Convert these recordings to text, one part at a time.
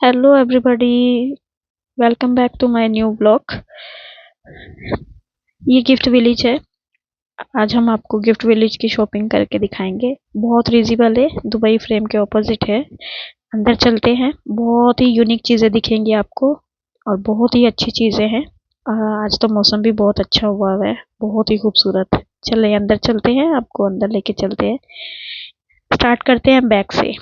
Hello everybody, welcome back to my new blog। ये gift village है। आज हम आपको गिफ्ट विलेज की शॉपिंग करके दिखाएंगे। बहुत रिजनेबल है, दुबई फ्रेम के ऑपोजिट है। अंदर चलते हैं, बहुत ही यूनिक चीज़ें दिखेंगी आपको और बहुत ही अच्छी चीज़ें हैं। आज तो मौसम भी बहुत अच्छा हुआ है, बहुत ही खूबसूरत। चले अंदर चलते हैं, आपको अंदर लेके चलते हैं। स्टार्ट करते हैं बैग से।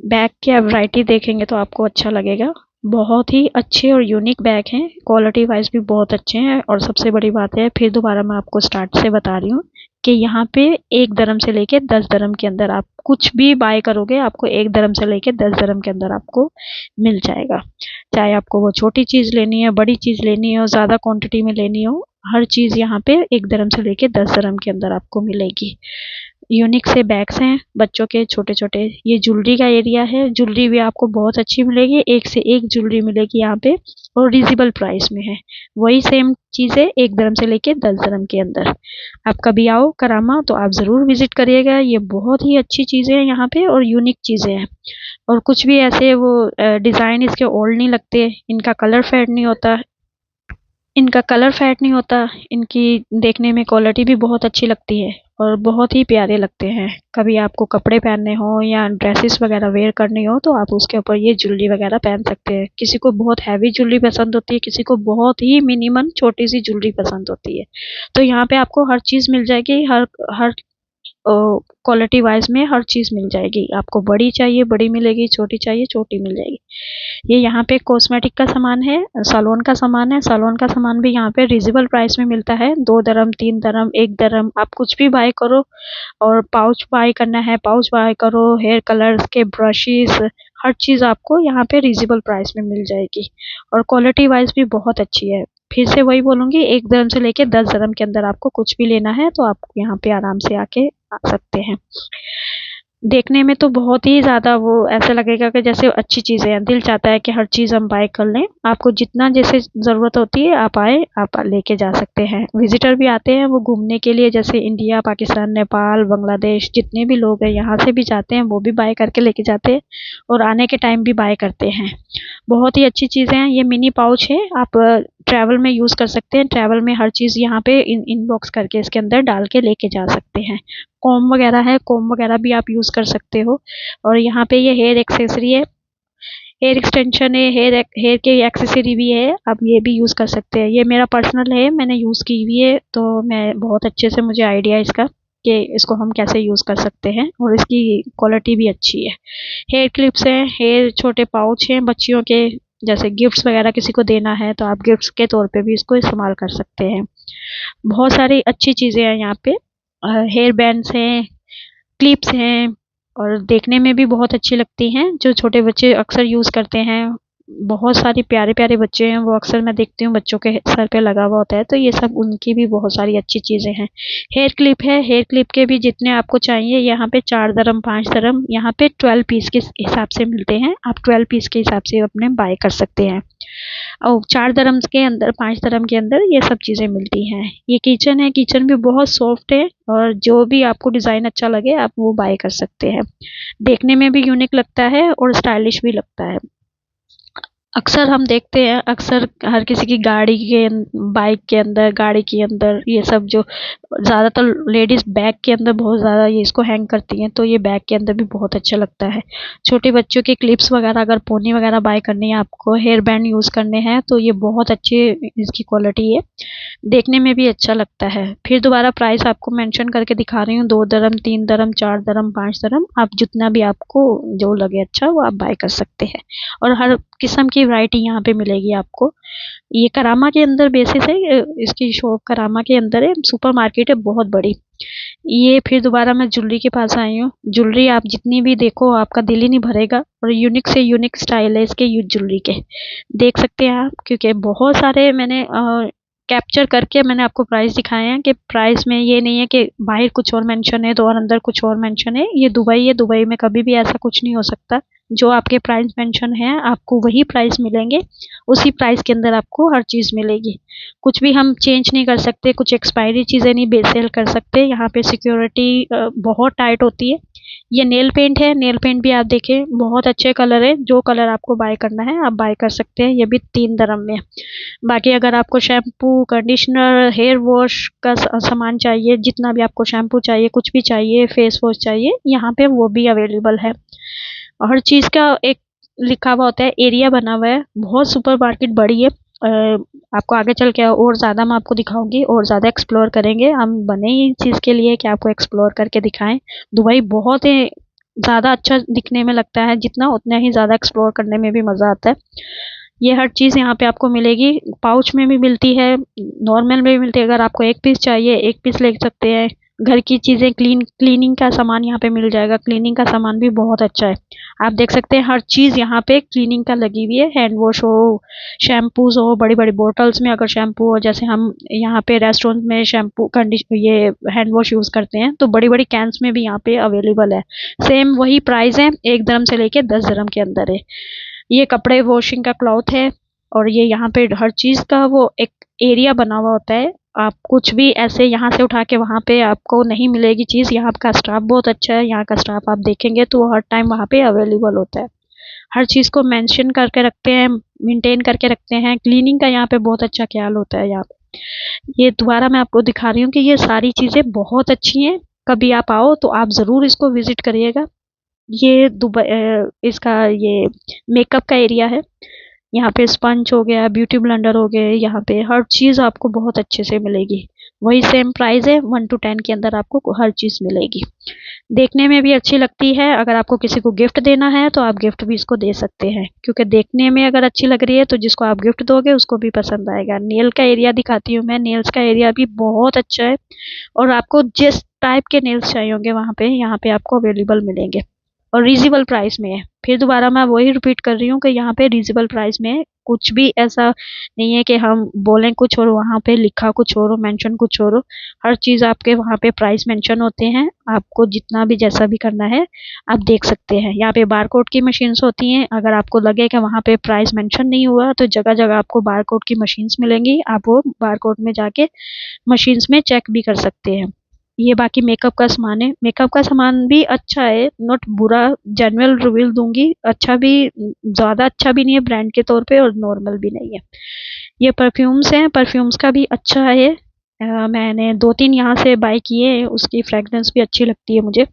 बैग की आप वैरायटी देखेंगे तो आपको अच्छा लगेगा। बहुत ही अच्छे और यूनिक बैग हैं, क्वालिटी वाइज भी बहुत अच्छे हैं। और सबसे बड़ी बात है, फिर दोबारा मैं आपको स्टार्ट से बता रही हूँ कि यहाँ पे 1 दरम से लेके 10 दरम के अंदर आप कुछ भी बाय करोगे, आपको 1 दरम से लेके 10 दरम के अंदर आपको मिल जाएगा। चाहे आपको वो छोटी चीज़ लेनी है, बड़ी चीज़ लेनी है और ज़्यादा क्वांटिटी में लेनी हो, हर चीज़ यहाँ पे 1 दरम से लेके 10 दरम के अंदर आपको मिलेगी। यूनिक से बैग्स हैं बच्चों के छोटे छोटे। ये ज्वेलरी का एरिया है, ज्वेलरी भी आपको बहुत अच्छी मिलेगी, एक से एक ज्वेलरी मिलेगी यहाँ पे और रिजनेबल प्राइस में है। वही सेम चीज़ है, 1 दरम से लेके 10 दरम के अंदर। आप कभी आओ करामा तो आप ज़रूर विजिट करिएगा। ये बहुत ही अच्छी चीज़ें हैं यहाँ पे और यूनिक चीज़ें हैं। और कुछ भी ऐसे वो डिज़ाइन इसके ओल्ड नहीं लगते, इनका कलर फेड नहीं होता। इनकी देखने में क्वालिटी भी बहुत अच्छी लगती है और बहुत ही प्यारे लगते हैं। कभी आपको कपड़े पहनने हो या ड्रेसेस वगैरह वेयर करनी हो तो आप उसके ऊपर ये ज्वेलरी वगैरह पहन सकते हैं। किसी को बहुत हैवी ज्वेलरी पसंद होती है, किसी को बहुत ही मिनिमम छोटी सी ज्वेलरी पसंद होती है। तो यहाँ पे आपको हर चीज़ मिल जाएगी। हर हर क्वालिटी वाइज में हर चीज़ मिल जाएगी। आपको बड़ी चाहिए बड़ी मिलेगी, छोटी चाहिए छोटी मिल जाएगी। ये यहाँ पे कॉस्मेटिक का सामान है, सैलून का सामान है। सैलून का सामान भी यहाँ पे रिजनेबल प्राइस में मिलता है। 2 दरम, 3 दरम, 1 दरम, आप कुछ भी बाय करो। और पाउच बाय करना है, पाउच बाय करो। हेयर कलर्स के ब्रशेस, हर चीज़ आपको यहाँ पे रिजनेबल प्राइस में मिल जाएगी और क्वालिटी वाइज भी बहुत अच्छी है। फिर से वही बोलूँगी, 1 दरम से लेके 10 दरम के अंदर आपको कुछ भी लेना है तो आप यहाँ पे आराम से आके आ सकते हैं। देखने में तो बहुत ही ज़्यादा वो ऐसा लगेगा कि जैसे अच्छी चीज़ें हैं। दिल चाहता है कि हर चीज़ हम बाय कर लें। आपको जितना जैसे ज़रूरत होती है आप आए, आप लेके जा सकते हैं। विजिटर भी आते हैं वो घूमने के लिए, जैसे इंडिया, पाकिस्तान, नेपाल, बांग्लादेश, जितने भी लोग हैं यहाँ से भी जाते हैं, वो भी बाय करके लेके जाते हैं और आने के टाइम भी बाय करते हैं। बहुत ही अच्छी चीज़ें हैं। ये मिनी पाउच है, आप ट्रैवल में यूज़ कर सकते हैं। ट्रैवल में हर चीज़ यहाँ पे इनबॉक्स करके इसके अंदर डाल के लेके जा सकते हैं। कॉम वगैरह है, कॉम वगैरह भी आप यूज़ कर सकते हो। और यहाँ पे ये हेयर एक्सेसरी है, हेयर एक्सटेंशन है, हेयर के एक्सेसरी भी है, आप ये भी यूज़ कर सकते हैं। ये मेरा पर्सनल है, मैंने यूज़ की हुई है तो मैं बहुत अच्छे से मुझे आइडिया है इसका कि इसको हम कैसे यूज़ कर सकते हैं और इसकी क्वालिटी भी अच्छी है। हेयर क्लिप्स हैं, हेयर छोटे पाउच हैं बच्चियों के, जैसे गिफ्ट्स वगैरह किसी को देना है तो आप गिफ्ट्स के तौर पे भी इसको इस्तेमाल कर सकते हैं। बहुत सारी अच्छी चीज़ें हैं यहाँ पे। हेयर बैंड्स हैं, क्लिप्स हैं और देखने में भी बहुत अच्छी लगती हैं, जो छोटे बच्चे अक्सर यूज़ करते हैं। बहुत सारे प्यारे प्यारे बच्चे हैं, वो अक्सर मैं देखती हूँ बच्चों के सर पे लगा हुआ होता है, तो ये सब उनकी भी बहुत सारी अच्छी चीज़ें हैं। हेयर क्लिप है, हेयर क्लिप के भी जितने आपको चाहिए यहाँ पे 4 दरम, 5 दरम, यहाँ पे 12 पीस के हिसाब से मिलते हैं। आप 12 पीस के हिसाब से अपने बाय कर सकते हैं। और 4 दरम के अंदर, 5 दरम के अंदर ये सब चीज़ें मिलती हैं। ये किचन है, किचन भी बहुत सॉफ्ट है और जो भी आपको डिज़ाइन अच्छा लगे आप वो बाय कर सकते हैं। देखने में भी यूनिक लगता है और स्टाइलिश भी लगता है। अक्सर हम देखते हैं, अक्सर हर किसी की गाड़ी के बाइक के अंदर, गाड़ी के अंदर ये सब जो ज़्यादातर लेडीज़ बैग के अंदर बहुत ज़्यादा ये इसको हैंग करती हैं, तो ये बैग के अंदर भी बहुत अच्छा लगता है। छोटे बच्चों के क्लिप्स वगैरह, अगर पोनी वगैरह बाय करनी है आपको, हेयर बैंड यूज़ करने हैं, तो ये बहुत अच्छी इसकी क्वालिटी है। देखने में भी अच्छा लगता है। फिर दोबारा प्राइस आपको मेंशन करके दिखा रही हूँ। 2 दरम, 3 दरम, 4 दरम, 5 दरम, आप जितना भी आपको जो लगे अच्छा वो आप बाय कर सकते हैं। और हर किस्म की वैरायटी यहाँ पे मिलेगी आपको। ये करामा के अंदर बेसिस है, इसकी शॉप करामा के अंदर है, सुपर मार्केट है बहुत बड़ी। ये फिर दोबारा मैं ज्वेलरी के पास आई हूँ। ज्वेलरी आप जितनी भी देखो आपका दिल ही नहीं भरेगा और यूनिक से यूनिक स्टाइल है इसके ज्वेलरी के। देख सकते हैं आप, क्योंकि बहुत सारे मैंने कैप्चर करके मैंने आपको प्राइस दिखाए हैं कि प्राइस में ये नहीं है कि बाहर कुछ और मेंशन है तो और अंदर कुछ और मेंशन है। ये दुबई है, दुबई में कभी भी ऐसा कुछ नहीं हो सकता। जो आपके प्राइस मेंशन है आपको वही प्राइस मिलेंगे, उसी प्राइस के अंदर आपको हर चीज़ मिलेगी। कुछ भी हम चेंज नहीं कर सकते, कुछ एक्सपायरी चीज़ें नहीं सेल कर सकते। यहाँ पे सिक्योरिटी बहुत टाइट होती है। ये नेल पेंट है। नेल पेंट भी आप देखें बहुत अच्छे कलर है। जो कलर आपको बाय करना है आप बाय कर सकते हैं। ये भी 3 dirham में। बाकी अगर आपको शैम्पू, कंडीशनर, हेयर वॉश का सामान चाहिए, जितना भी आपको शैम्पू चाहिए, कुछ भी चाहिए, फेस वॉश चाहिए, यहाँ पे वो भी अवेलेबल है। और हर चीज़ का एक लिखा हुआ होता है, एरिया बना हुआ है। बहुत सुपर मार्केट बड़ी है। आपको आगे चल के और ज़्यादा मैं आपको दिखाऊंगी और ज़्यादा एक्सप्लोर करेंगे। हम बने ही इस चीज़ के लिए कि आपको एक्सप्लोर करके दिखाएं। दुबई बहुत ही ज़्यादा अच्छा दिखने में लगता है, जितना उतना ही ज़्यादा एक्सप्लोर करने में भी मज़ा आता है। ये हर चीज़ यहाँ पे आपको मिलेगी। पाउच में भी मिलती है, नॉर्मल में भी मिलती है। अगर आपको एक पीस चाहिए, एक पीस ले सकते हैं। घर की चीज़ें, क्लीनिंग का सामान यहाँ पे मिल जाएगा। क्लीनिंग का सामान भी बहुत अच्छा है। आप देख सकते हैं हर चीज़ यहाँ पे क्लीनिंग का लगी हुई है। हैंड वॉश हो, शैम्पूज हो, बड़ी बड़ी बोटल्स में अगर शैम्पू हो, जैसे हम यहाँ पे रेस्टोरेंट में शैम्पू ये हैंड वॉश यूज़ करते हैं, तो बड़ी बड़ी कैंस में भी यहाँ पे अवेलेबल है। सेम वही प्राइस है, 1 dirham से लेके 10 dirham के अंदर है। ये कपड़े वॉशिंग का क्लॉथ है। और ये यहाँ पे हर चीज़ का वो एक एरिया बना हुआ होता है। आप कुछ भी ऐसे यहाँ से उठा के वहाँ पे आपको नहीं मिलेगी चीज़। यहाँ का स्टाफ बहुत अच्छा है। यहाँ का स्टाफ आप देखेंगे तो हर टाइम वहाँ पे अवेलेबल होता है। हर चीज़ को मेंशन करके रखते हैं, मेंटेन करके रखते हैं। क्लीनिंग का यहाँ पे बहुत अच्छा ख्याल होता है यहाँ पे। ये दोबारा मैं आपको दिखा रही हूँ कि ये सारी चीज़ें बहुत अच्छी हैं। कभी आप आओ तो आप ज़रूर इसको विजिट करिएगा। ये दुबई इसका ये मेकअप का एरिया है। यहाँ पे स्पंज हो गया, ब्यूटी ब्लेंडर हो गए, यहाँ पे हर चीज़ आपको बहुत अच्छे से मिलेगी। वही सेम प्राइस है, 1 to 10 के अंदर आपको हर चीज़ मिलेगी। देखने में भी अच्छी लगती है। अगर आपको किसी को गिफ्ट देना है तो आप गिफ्ट भी इसको दे सकते हैं, क्योंकि देखने में अगर अच्छी लग रही है तो जिसको आप गिफ्ट दोगे उसको भी पसंद आएगा। नेल का एरिया दिखाती हूँ मैं। नेल्स का एरिया भी बहुत अच्छा है। और आपको जिस टाइप के नेल्स चाहिए होंगे वहाँ पे, यहाँ पे आपको अवेलेबल मिलेंगे और रीजनेबल प्राइस में है। फिर दोबारा मैं वही रिपीट कर रही हूँ कि यहाँ पे रीजनेबल प्राइस में है। कुछ भी ऐसा नहीं है कि हम बोलें कुछ और वहाँ पे लिखा कुछ और हो, मेंशन कुछ और हो। हर चीज़ आपके वहाँ पे प्राइस मेंशन होते हैं। आपको जितना भी जैसा भी करना है आप देख सकते हैं। यहाँ पे बारकोड की मशीन्स होती हैं। अगर आपको लगे कि वहाँ पे प्राइस मेंशन नहीं हुआ तो जगह जगह आपको बारकोड की मशीन्स मिलेंगी। आप वो बारकोड में जाके मशीन्स में चेक भी कर सकते हैं। ये बाकी मेकअप का सामान है। मेकअप का सामान भी अच्छा है, नॉट बुरा। जेन्युइन रिव्यू दूंगी। अच्छा भी, ज़्यादा अच्छा भी नहीं है ब्रांड के तौर पे, और नॉर्मल भी नहीं है। ये परफ्यूम्स हैं। परफ्यूम्स का भी अच्छा है। मैंने 2-3 यहाँ से बाय किए हैं। उसकी फ्रेगरेंस भी अच्छी लगती है मुझे।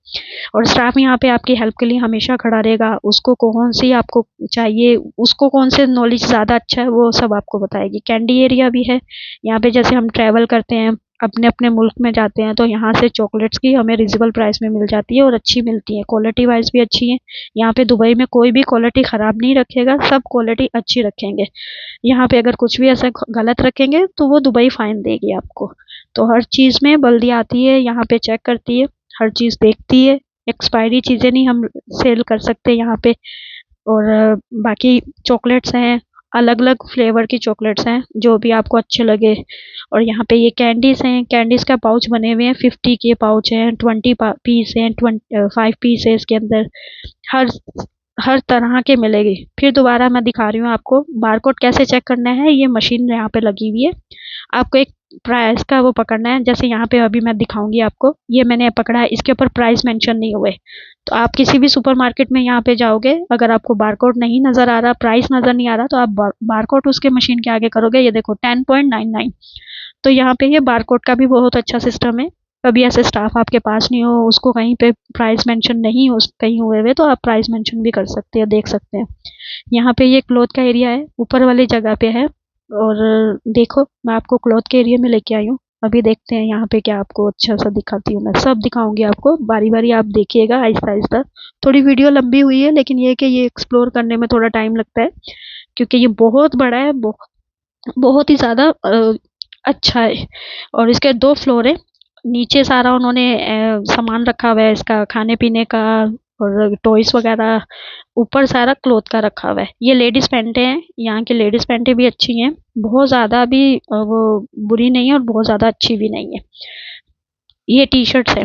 और स्टाफ यहाँ पे आपकी हेल्प के लिए हमेशा खड़ा रहेगा। उसको कौन सी आपको चाहिए, उसको कौन से नॉलेज ज़्यादा अच्छा है, वो सब आपको बताएगी। कैंडी एरिया भी है यहाँ पे। जैसे हम ट्रैवल करते हैं, अपने अपने मुल्क में जाते हैं, तो यहाँ से चॉकलेट्स की हमें रिजनेबल प्राइस में मिल जाती है और अच्छी मिलती है। क्वालिटी वाइज भी अच्छी है। यहाँ पे दुबई में कोई भी क्वालिटी ख़राब नहीं रखेगा, सब क्वालिटी अच्छी रखेंगे। यहाँ पे अगर कुछ भी ऐसा गलत रखेंगे तो वो दुबई फाइन देगी आपको। तो हर चीज़ में बल्दी आती है, यहाँ पे चेक करती है, हर चीज़ देखती है। एक्सपायरी चीज़ें नहीं हम सेल कर सकते यहाँ पे। और बाकी चॉकलेट्स हैं, अलग अलग फ्लेवर की चॉकलेट्स हैं, जो भी आपको अच्छे लगे। और यहाँ पे ये कैंडीज हैं। कैंडीज का पाउच बने हुए हैं। 50 के पाउच हैं, 20 पीस हैं, 5 पीस है इसके अंदर। हर हर तरह के मिलेगी। फिर दोबारा मैं दिखा रही हूँ आपको बारकोड कैसे चेक करना है। ये मशीन यहाँ पे लगी हुई है। आपको एक प्राइस का वो पकड़ना है। जैसे यहाँ पे अभी मैं दिखाऊंगी आपको, ये मैंने पकड़ा है, इसके ऊपर प्राइस मेंशन नहीं हुए। तो आप किसी भी सुपरमार्केट में यहाँ पे जाओगे, अगर आपको बारकोड नहीं नज़र आ रहा, प्राइस नज़र नहीं आ रहा, तो आप बारकोड उसके मशीन के आगे करोगे। ये देखो 10.99। तो यहाँ पे ये बारकोड का भी बहुत अच्छा सिस्टम है। कभी ऐसे स्टाफ आपके पास नहीं हो, उसको कहीं पे प्राइस मेंशन नहीं हो कहीं हुए हुए, तो आप प्राइस मेंशन भी कर सकते हैं, देख सकते हैं। यहाँ पे ये क्लॉथ का एरिया है, ऊपर वाली जगह पे है। और देखो मैं आपको क्लॉथ के एरिया में लेके आई हूँ। अभी देखते हैं यहाँ पे क्या आपको अच्छा सा दिखाती हूँ। मैं सब दिखाऊंगी आपको बारी बारी, आप देखिएगा आहिस्ता आहिस्ता। थोड़ी वीडियो लंबी हुई है, लेकिन ये कि ये एक्सप्लोर करने में थोड़ा टाइम लगता है, क्योंकि ये बहुत बड़ा है, बहुत ही ज़्यादा अच्छा है। और इसके 2 फ्लोर है। नीचे सारा उन्होंने सामान रखा हुआ है इसका, खाने पीने का और टॉयस वगैरह। ऊपर सारा क्लॉथ का रखा हुआ है। ये लेडीज पैंटे हैं। यहाँ की लेडीज पैंटे भी अच्छी हैं, बहुत ज़्यादा भी वो बुरी नहीं है और बहुत ज़्यादा अच्छी भी नहीं है। ये टी शर्ट्स है।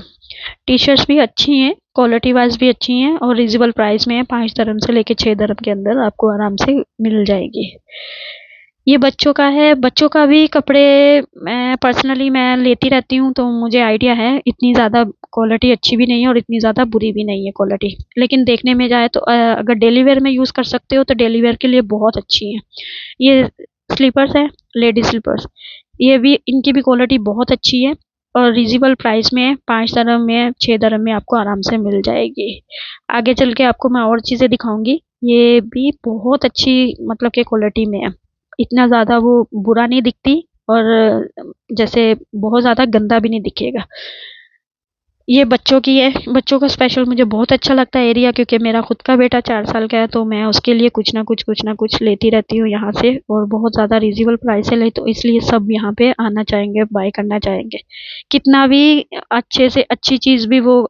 टी शर्ट्स भी अच्छी हैं, क्वालिटी वाइज भी अच्छी हैं और रिजनेबल प्राइस में है। 5 dirham से लेके 6 dirham के अंदर आपको आराम से मिल जाएगी। ये बच्चों का है, बच्चों का भी कपड़े मैं पर्सनली मैं लेती रहती हूँ, तो मुझे आइडिया है। इतनी ज़्यादा क्वालिटी अच्छी भी नहीं है और इतनी ज़्यादा बुरी भी नहीं है क्वालिटी, लेकिन देखने में जाए तो अगर डेली वेयर में यूज़ कर सकते हो तो डेली वेयर के लिए बहुत अच्छी है। ये स्लीपर्स है, लेडीज स्लीपर्स। ये भी, इनकी भी क्वालिटी बहुत अच्छी है और रिजनेबल प्राइस में है। 5 दरम में, 6 दरम में आपको आराम से मिल जाएगी। आगे चल के आपको मैं और चीज़ें दिखाऊंगी। ये भी बहुत अच्छी मतलब के क्वालिटी में है। इतना ज़्यादा वो बुरा नहीं दिखती और जैसे बहुत ज़्यादा गंदा भी नहीं दिखेगा। ये बच्चों की है। बच्चों का स्पेशल मुझे बहुत अच्छा लगता है एरिया, क्योंकि मेरा खुद का बेटा 4 साल का है, तो मैं उसके लिए कुछ ना कुछ लेती रहती हूँ यहाँ से, और बहुत ज़्यादा रिजनेबल प्राइस है ले, तो इसलिए सब यहाँ पे आना चाहेंगे, बाय करना चाहेंगे। कितना भी अच्छे से अच्छी चीज़ भी वो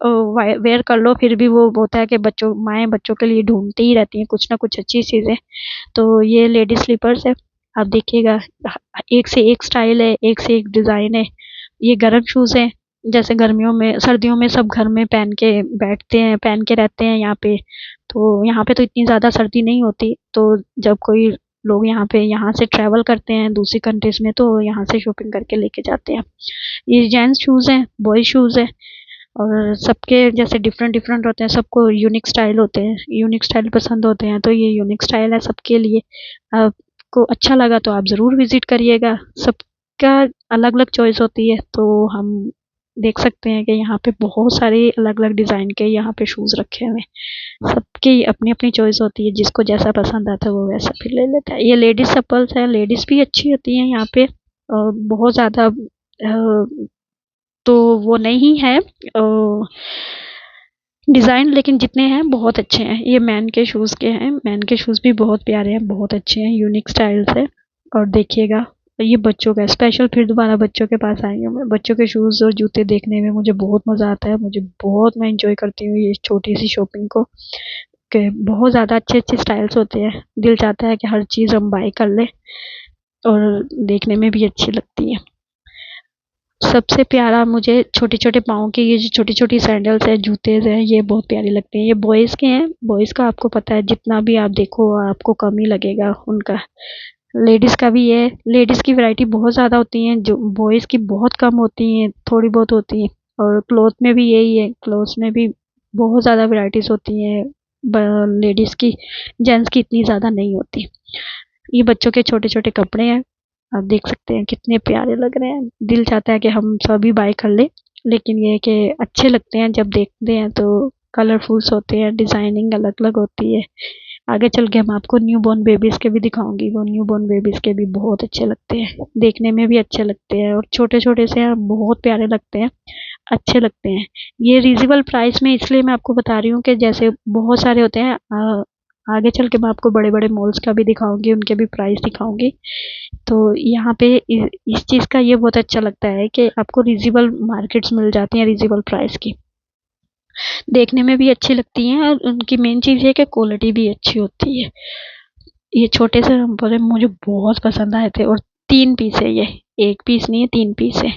वेयर कर लो, फिर भी वो होता है कि बच्चों माएँ बच्चों के लिए ढूंढती ही रहती हैं कुछ ना कुछ अच्छी चीज़ें। तो ये लेडीज स्लीपर्स है। आप देखिएगा, एक से एक स्टाइल है, एक से एक डिज़ाइन है। ये गर्म शूज़ है, जैसे गर्मियों में सर्दियों में सब घर में पहन के बैठते हैं, पहन के रहते हैं यहाँ पे। तो यहाँ पे तो इतनी ज़्यादा सर्दी नहीं होती, तो जब कोई लोग यहाँ से ट्रैवल करते हैं दूसरी कंट्रीज में, तो यहाँ से शॉपिंग करके लेके जाते हैं। ये जेंट्स शूज़ हैं, बॉयज शूज़ है, और सबके जैसे डिफरेंट डिफरेंट होते हैं, सबको यूनिक स्टाइल होते हैं, यूनिक स्टाइल पसंद होते हैं, तो ये यूनिक स्टाइल है सबके लिए। आपको अच्छा लगा तो आप ज़रूर विजिट करिएगा। सबका अलग अलग चॉइस होती है, तो हम देख सकते हैं कि यहाँ पे बहुत सारे अलग अलग डिज़ाइन के यहाँ पे शूज़ रखे हुए हैं। सबकी अपनी अपनी चॉइस होती है, जिसको जैसा पसंद आता है वो वैसा फिर ले लेता है। ये लेडीज चप्पल्स है, लेडीज भी अच्छी होती हैं यहाँ पे, बहुत ज़्यादा तो वो नहीं है डिज़ाइन, लेकिन जितने हैं बहुत अच्छे हैं। ये मैन के शूज़ के हैं, मैन के शूज़ भी बहुत प्यारे हैं, बहुत अच्छे हैं, यूनिक स्टाइल से। और देखिएगा, ये बच्चों का स्पेशल, फिर दोबारा बच्चों के पास आई हूँ मैं। बच्चों के शूज़ और जूते देखने में मुझे बहुत मज़ा आता है, मुझे बहुत, मैं इंजॉय करती हूँ ये छोटी सी शॉपिंग को, कि बहुत ज़्यादा अच्छे अच्छे स्टाइल्स होते हैं। दिल चाहता है कि हर चीज़ हम बाय कर लें, और देखने में भी अच्छी लगती है। सबसे प्यारा मुझे छोटे-छोटे पाँव के ये जो छोटी-छोटी सैंडल्स है, जूते हैं, ये बहुत प्यारे लगते हैं। ये बॉयज़ के हैं, बॉयज़ का आपको पता है जितना भी आप देखो आपको कम ही लगेगा उनका। लेडीज़ का भी है, लेडीज़ की वैरायटी बहुत ज़्यादा होती हैं, जो बॉयज़ की बहुत कम होती हैं, थोड़ी बहुत होती हैं। और क्लॉथ में भी यही है, क्लॉथ्स में भी बहुत ज़्यादा वैराइटीज़ होती हैं। लेडीज़ की, जेंट्स की इतनी ज़्यादा नहीं होती। ये बच्चों के छोटे-छोटे कपड़े हैं। आप देख सकते हैं कितने प्यारे लग रहे हैं। दिल चाहता है कि हम सभी बाय कर लें, लेकिन ये है कि अच्छे लगते हैं जब देखते हैं, तो कलरफुल्स होते हैं, डिज़ाइनिंग अलग-अलग होती है। आगे चल के हम आपको न्यूबॉर्न बेबीज़ के भी दिखाऊँगी, वो न्यूबॉर्न बेबीज़ के भी बहुत अच्छे लगते हैं, देखने में भी अच्छे लगते हैं, और छोटे-छोटे से हैं, बहुत प्यारे लगते हैं, अच्छे लगते हैं। ये रीज़नेबल प्राइस में इसलिए मैं आपको बता रही हूँ कि जैसे बहुत सारे होते हैं, आगे चल के मैं आपको बड़े-बड़े मॉल्स का भी दिखाऊँगी, उनके भी प्राइस दिखाऊँगी। तो यहाँ पे इस चीज़ का ये बहुत अच्छा लगता है कि आपको रीज़नेबल मार्केट्स मिल जाती हैं, रीज़नेबल प्राइस की। देखने में भी अच्छी लगती हैं, और उनकी मेन चीज़ ये है कि क्वालिटी भी अच्छी होती है। ये छोटे से रंपरे मुझे बहुत पसंद आए थे, और 3 पीस है ये, 1 पीस नहीं है, 3 पीस है।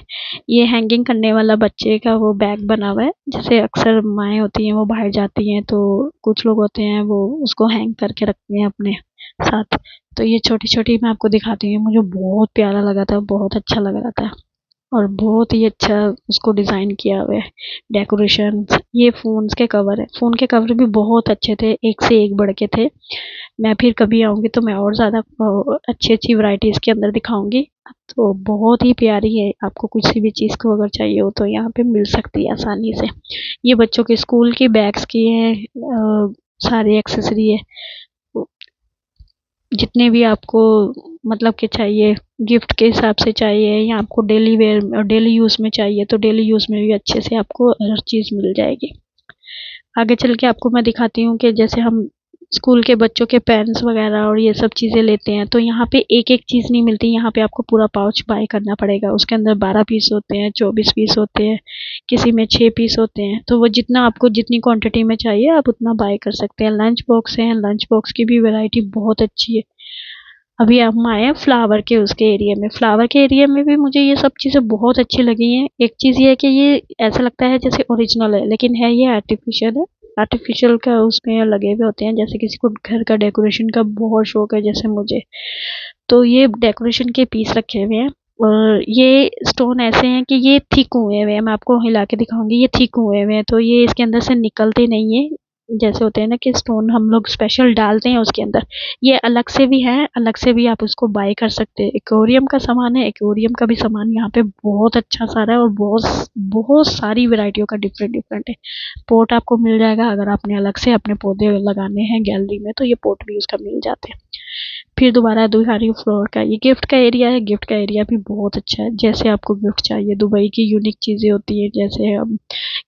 ये हैंगिंग करने वाला बच्चे का वो बैग बना हुआ है। जैसे अक्सर माएँ होती हैं वो बाहर जाती हैं, तो कुछ लोग होते हैं वो उसको हैंग करके रखते हैं अपने साथ। तो ये छोटी-छोटी मैं आपको दिखाती हूँ, मुझे बहुत प्यारा लगा था, बहुत अच्छा लग रहा था, और बहुत ही अच्छा उसको डिज़ाइन किया हुआ है, डेकोरेशंस। ये फ़ोन्स के कवर है, फ़ोन के कवर भी बहुत अच्छे थे, एक से एक बढ़ के थे। मैं फिर कभी आऊँगी तो मैं और ज़्यादा अच्छी-अच्छी वैराइटी इसके अंदर दिखाऊँगी। तो बहुत ही प्यारी है, आपको किसी भी चीज़ को अगर चाहिए हो तो यहाँ पे मिल सकती है आसानी से। ये बच्चों के स्कूल के बैग्स की हैं, सारी एक्सेसरी है। जितने भी आपको मतलब कि चाहिए, गिफ्ट के हिसाब से चाहिए, या आपको डेली वेयर डेली यूज़ में चाहिए, तो डेली यूज़ में भी अच्छे से आपको हर चीज़ मिल जाएगी। आगे चल के आपको मैं दिखाती हूँ कि जैसे हम स्कूल के बच्चों के पेन्स वगैरह और ये सब चीज़ें लेते हैं, तो यहाँ पे एक-एक चीज़ नहीं मिलती, यहाँ पे आपको पूरा पाउच बाय करना पड़ेगा। उसके अंदर 12 पीस होते हैं, 24 पीस होते हैं, किसी में 6 पीस होते हैं, तो वो जितना आपको जितनी क्वांटिटी में चाहिए आप उतना बाय कर सकते हैं। लंच बॉक्स हैं, लंच बॉक्स की भी वैरायटी बहुत अच्छी है। अभी हम आए हैं फ्लावर के उसके एरिया में। फ्लावर के एरिया में भी मुझे ये सब चीज़ें बहुत अच्छी लगी हैं। एक चीज़ ये है कि ये ऐसा लगता है जैसे ओरिजिनल है, लेकिन है ये आर्टिफिशियल है। आर्टिफिशियल का उसमें लगे हुए होते हैं, जैसे किसी को घर का डेकोरेशन का बहुत शौक है जैसे मुझे, तो ये डेकोरेशन के पीस रखे हुए हैं और ये स्टोन ऐसे हैं कि ये थिक हुए हुए हैं। मैं आपको हिला के दिखाऊंगी, ये थिक हुए हुए हैं, तो ये इसके अंदर से निकलते नहीं है। जैसे होते हैं ना कि स्टोन हम लोग स्पेशल डालते हैं उसके अंदर, ये अलग से भी है, अलग से भी आप उसको बाय कर सकते हैं। एक्वेरियम का सामान है, एक्वेरियम का भी सामान यहाँ पे बहुत अच्छा सारा है और बहुत बहुत सारी वैरायटियों का डिफरेंट डिफरेंट है। पोट आपको मिल जाएगा, अगर आपने अलग से अपने पौधे लगाने हैं गैलरी में तो ये पोट भी उसका मिल जाते हैं। फिर दोबारा दिखा रही हूँ फ्लोर का, ये गिफ्ट का एरिया है। गिफ्ट का एरिया भी बहुत अच्छा है, जैसे आपको गिफ्ट चाहिए, दुबई की यूनिक चीज़ें होती है, जैसे हम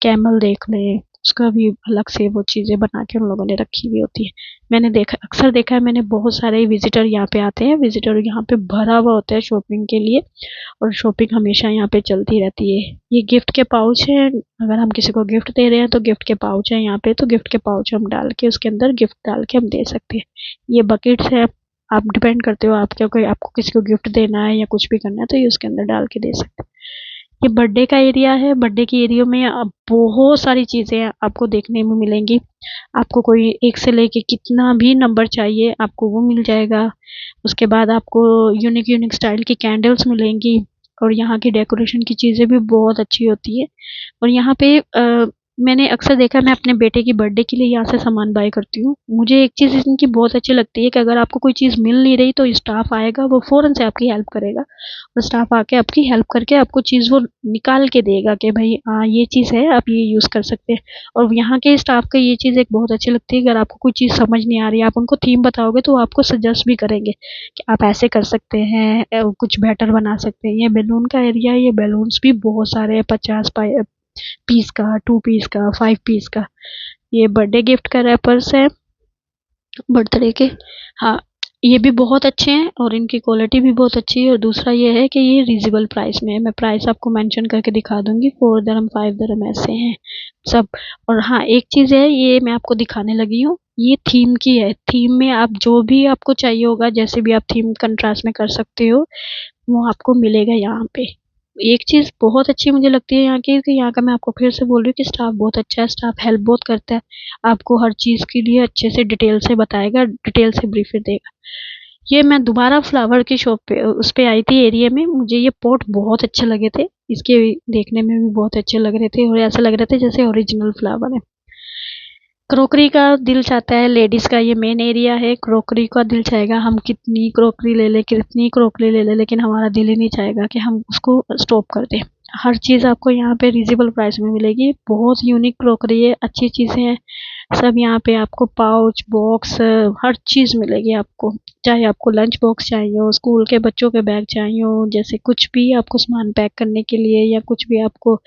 कैमल देख लें, उसका भी अलग से वो चीज़ें बना के उन लोगों ने रखी हुई होती है। मैंने देखा, अक्सर देखा है मैंने, बहुत सारे विजिटर यहाँ पे आते हैं, विजिटर यहाँ पे भरा हुआ होता है शॉपिंग के लिए, और शॉपिंग हमेशा यहाँ पे चलती रहती है। ये गिफ्ट के पाउच है, अगर हम किसी को गिफ्ट दे रहे हैं तो गिफ्ट के पाउच है यहाँ पे, तो गिफ्ट के पाउच हम डाल के उसके अंदर गिफ्ट डाल के हम दे सकते हैं। ये बकेट्स है, आप डिपेंड करते हो आप क्या, कोई आपको किसी को गिफ्ट देना है या कुछ भी करना है तो ये उसके अंदर डाल के दे सकते हैं। ये बर्थडे का एरिया है, बर्थडे के एरिया में अब बहुत सारी चीज़ें आपको देखने में मिलेंगी। आपको कोई एक से लेके कितना भी नंबर चाहिए आपको वो मिल जाएगा। उसके बाद आपको यूनिक यूनिक स्टाइल की कैंडल्स मिलेंगी, और यहाँ की डेकोरेशन की चीज़ें भी बहुत अच्छी होती है। और यहाँ पे मैंने अक्सर देखा, मैं अपने बेटे की बर्थडे के लिए यहाँ से सामान बाय करती हूँ। मुझे एक चीज़ इनकी बहुत अच्छी लगती है कि अगर आपको कोई चीज़ मिल नहीं रही तो स्टाफ आएगा, वो फ़ौरन से आपकी हेल्प करेगा, और स्टाफ आके आपकी हेल्प करके आपको चीज़ वो निकाल के देगा कि भाई हाँ ये चीज़ है, आप ये यूज़ कर सकते हैं। और यहाँ के स्टाफ का ये चीज़ एक बहुत अच्छी लगती है, अगर आपको कोई चीज़ समझ नहीं आ रही है, आप उनको थीम बताओगे तो वो आपको सजेस्ट भी करेंगे कि आप ऐसे कर सकते हैं, कुछ बेटर बना सकते हैं। ये बैलून का एरिया है, ये बैलून्स भी बहुत सारे हैं, 50 पीस का, 2 पीस का, 5 पीस का। ये बर्थडे गिफ्ट का रैपर्स है, बर्थडे के। हाँ, ये भी बहुत अच्छे हैं और इनकी क्वालिटी भी बहुत अच्छी है। और दूसरा ये है कि ये रीजनेबल प्राइस में है, मैं प्राइस आपको मेंशन करके दिखा दूंगी, 4 दिरहम 5 दिरहम ऐसे हैं सब। और हाँ, एक चीज़ है, ये मैं आपको दिखाने लगी हूँ, ये थीम की है। थीम में आप जो भी आपको चाहिए होगा, जैसे भी आप थीम कंट्रास्ट में कर सकते हो, वो आपको मिलेगा यहाँ पे। एक चीज़ बहुत अच्छी मुझे लगती है यहाँ की, कि यहाँ का मैं आपको फिर से बोल रही हूँ कि स्टाफ बहुत अच्छा है, स्टाफ हेल्प बहुत करता है, आपको हर चीज़ के लिए अच्छे से डिटेल से बताएगा, डिटेल से ब्रीफ देगा। ये मैं दोबारा फ्लावर की शॉप पे उस पे आई थी एरिया में, मुझे ये पॉट बहुत अच्छे लगे थे, इसके देखने में भी बहुत अच्छे लग रहे थे और ऐसा लग रहा था जैसे ओरिजिनल फ्लावर है। क्रोकरी का दिल चाहता है, लेडीज का ये मेन एरिया है, क्रोकरी का दिल चाहेगा हम कितनी क्रोकरी ले ले, कितनी क्रोकरी ले ले, लेकिन हमारा दिल ही नहीं चाहेगा कि हम उसको स्टॉप कर दें। हर चीज़ आपको यहाँ पे रीजनेबल प्राइस में मिलेगी, बहुत यूनिक क्रोकरी है, अच्छी चीज़ें हैं सब यहाँ पे। आपको पाउच बॉक्स हर चीज़ मिलेगी आपको, चाहे आपको लंच बॉक्स चाहिए हो, स्कूल के बच्चों के बैग चाहिए हो, जैसे कुछ भी आपको सामान पैक करने के लिए, या कुछ भी आपको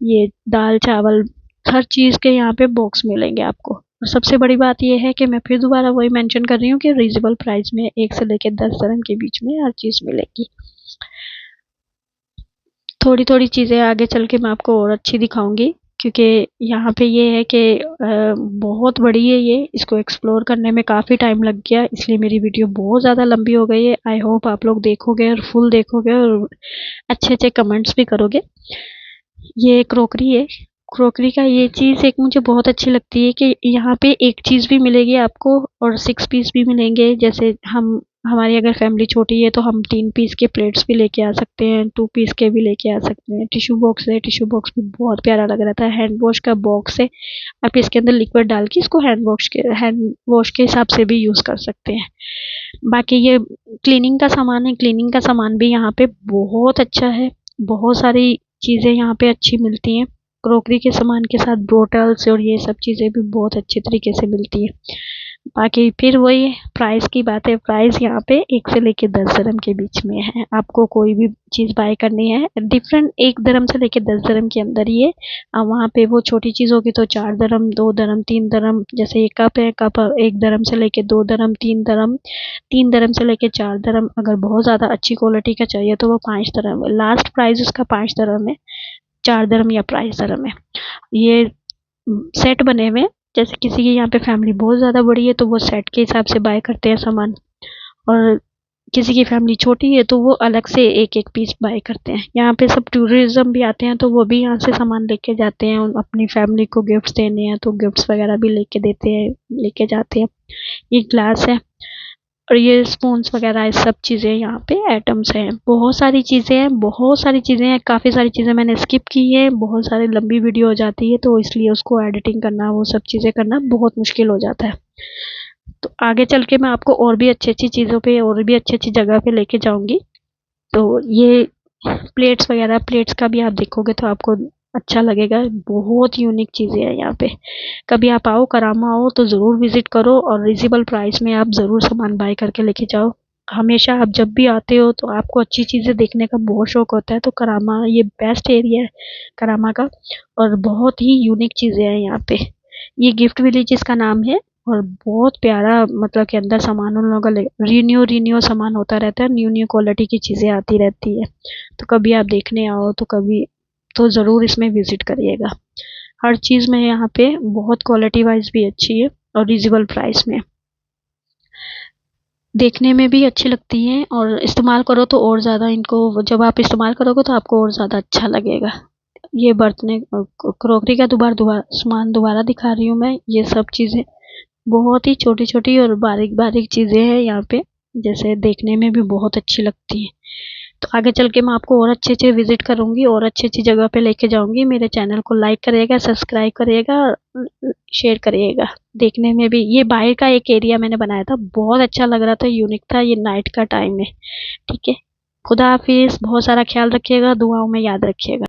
ये दाल चावल, हर चीज़ के यहाँ पे बॉक्स मिलेंगे आपको। और सबसे बड़ी बात ये है कि मैं फिर दोबारा वही मेंशन कर रही हूँ कि रीजनेबल प्राइस में 1 से लेकर 10 दिरहम के बीच में हर चीज़ मिलेगी। थोड़ी थोड़ी चीज़ें आगे चल के मैं आपको और अच्छी दिखाऊंगी, क्योंकि यहाँ पे ये है कि बहुत बड़ी है ये, इसको एक्सप्लोर करने में काफ़ी टाइम लग गया, इसलिए मेरी वीडियो बहुत ज़्यादा लंबी हो गई है। आई होप आप लोग देखोगे और फुल देखोगे और अच्छे अच्छे कमेंट्स भी करोगे। ये क्रोकरी है, क्रोकरी का ये चीज़ एक मुझे बहुत अच्छी लगती है कि यहाँ पे एक चीज़ भी मिलेगी आपको और 6 पीस भी मिलेंगे। जैसे हम, हमारी अगर फैमिली छोटी है तो हम 3 पीस के प्लेट्स भी लेके आ सकते हैं, 2 पीस के भी लेके आ सकते हैं। टिश्यू बॉक्स है, टिश्यू बॉक्स भी बहुत प्यारा लग रहा था। हैंड वॉश का बॉक्स है, आप इसके अंदर लिक्विड डाल के इसको हैंड वॉश के हिसाब से भी यूज़ कर सकते हैं। बाकी ये क्लीनिंग का सामान है, क्लीनिंग का सामान भी यहाँ पे बहुत अच्छा है, बहुत सारी चीज़ें यहाँ पे अच्छी मिलती हैं। क्रोकरी के सामान के साथ बोटल्स और ये सब चीज़ें भी बहुत अच्छे तरीके से मिलती है। बाकी फिर वही प्राइस की बात है, प्राइस यहाँ पे 1 से लेके 10 दिरहम के बीच में है। आपको कोई भी चीज़ बाय करनी है डिफरेंट, 1 दिरहम से लेके 10 दिरहम के अंदर ही है। वहाँ पे वो छोटी चीज़ होगी तो 4 दिरहम, 2 दिरहम, 3 दिरहम। जैसे ये कप है, कप 1 दिरहम से लेके 2 दिरहम, 3 दिरहम, 3 दिरहम से लेके 4 दिरहम। अगर बहुत ज़्यादा अच्छी क्वालिटी का चाहिए तो वो 5 दिरहम है, लास्ट प्राइस उसका 5 दिरहम है, 4 दिरहम या 5 दिरहम है। ये सेट बने हुए हैं, जैसे किसी की यहाँ पे फैमिली बहुत ज़्यादा बड़ी है तो वो सेट के हिसाब से बाय करते हैं सामान, और किसी की फैमिली छोटी है तो वो अलग से एक एक पीस बाय करते हैं। यहाँ पे सब टूरिज्म भी आते हैं तो वो भी यहाँ से सामान लेके जाते हैं, अपनी फैमिली को गिफ्ट्स देने हैं तो गिफ्ट्स वगैरह भी लेके देते हैं, लेके जाते हैं। ये ग्लास है, और ये स्पून्स वगैरह ये सब चीज़ें यहाँ पे आइटम्स हैं। बहुत सारी चीज़ें हैं, बहुत सारी चीज़ें हैं, काफ़ी सारी चीज़ें मैंने स्किप की है। बहुत सारी लंबी वीडियो हो जाती है तो इसलिए उसको एडिटिंग करना, वो सब चीज़ें करना बहुत मुश्किल हो जाता है। तो आगे चल के मैं आपको और भी अच्छी-अच्छी चीज़ों पे और भी अच्छी-अच्छी जगह पे लेके जाऊँगी। तो ये प्लेट्स वगैरह, प्लेट्स का भी आप देखोगे तो आपको अच्छा लगेगा। बहुत यूनिक चीज़ें हैं यहाँ पे। कभी आप आओ, करामा आओ तो ज़रूर विज़िट करो और रीज़नेबल प्राइस में आप ज़रूर सामान बाय करके लेके जाओ। हमेशा आप जब भी आते हो तो आपको अच्छी चीज़ें देखने का बहुत शौक होता है, तो करामा ये बेस्ट एरिया है करामा का, और बहुत ही यूनिक चीज़ें हैं यहाँ पे। ये गिफ्ट विलेज इसका नाम है, और बहुत प्यारा, मतलब कि अंदर सामान उन लोगों का रिन्यू सामान होता रहता है, न्यू न्यू क्वालिटी की चीज़ें आती रहती है। तो कभी आप देखने आओ तो कभी तो ज़रूर इसमें विज़िट करिएगा। हर चीज़ में यहाँ पे बहुत क्वालिटी वाइज भी अच्छी है और रीजनेबल प्राइस में। देखने में भी अच्छी लगती हैं और इस्तेमाल करो तो और ज़्यादा इनको, जब आप इस्तेमाल करोगे तो आपको और ज़्यादा अच्छा लगेगा। ये बर्तने क्रॉकरी का दोबारा सामान दोबारा दिखा रही हूँ मैं। ये सब चीज़ें बहुत ही छोटी-छोटी और बारीक-बारीक चीज़ें हैं यहाँ पे, जैसे देखने में भी बहुत अच्छी लगती हैं। तो आगे चल के मैं आपको और अच्छे-अच्छे विज़िट करूँगी और अच्छी-अच्छी जगह पे लेके जाऊँगी। मेरे चैनल को लाइक करिएगा, सब्सक्राइब करिएगा, शेयर करिएगा। देखने में भी ये बाहर का एक एरिया मैंने बनाया था, बहुत अच्छा लग रहा था, यूनिक था। ये नाइट का टाइम है। ठीक है? खुदा हाफिज़। बहुत सारा ख्याल रखिएगा, दुआओं में याद रखिएगा।